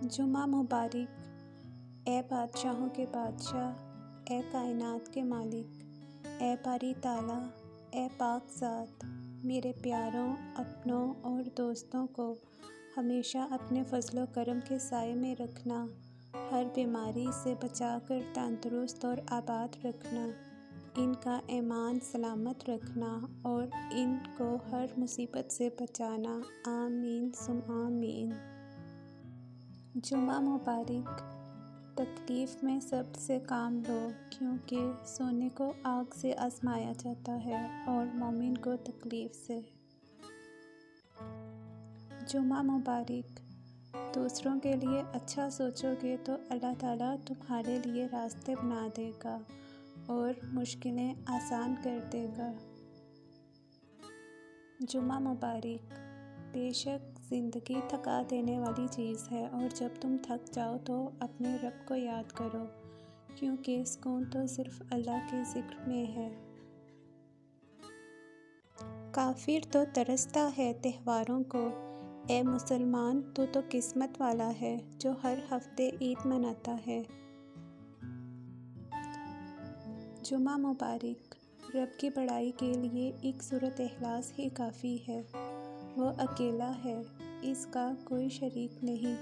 جمعہ مبارک۔ اے بادشاہوں کے بادشاہ، اے کائنات کے مالک، اے باری تعالیٰ، اے پاک ذات، میرے پیاروں، اپنوں اور دوستوں کو ہمیشہ اپنے فضل و کرم کے سائے میں رکھنا، ہر بیماری سے بچا کر تندرست اور آباد رکھنا، ان کا ایمان سلامت رکھنا اور ان کو ہر مصیبت سے بچانا، آمین ثم آمین۔ جمعہ مبارک۔ تکلیف میں صبر سے کام لو، کیونکہ سونے کو آگ سے آزمایا جاتا ہے اور مومن کو تکلیف سے۔ جمعہ مبارک۔ دوسروں کے لیے اچھا سوچو گے تو اللہ تعالیٰ تمہارے لیے راستے بنا دے گا اور مشکلیں آسان کر دے گا۔ جمعہ مبارک۔ بے شک زندگی تھکا دینے والی چیز ہے، اور جب تم تھک جاؤ تو اپنے رب کو یاد کرو، کیونکہ سکون تو صرف اللہ کے ذکر میں ہے۔ کافر تو ترستا ہے تہواروں کو، اے مسلمان تو قسمت والا ہے جو ہر ہفتے عید مناتا ہے۔ جمعہ مبارک۔ رب کی بڑائی کے لیے ایک سورۃ اخلاص ہی کافی ہے۔ وہ اکیلا ہے، اس کا کوئی شریک نہیں۔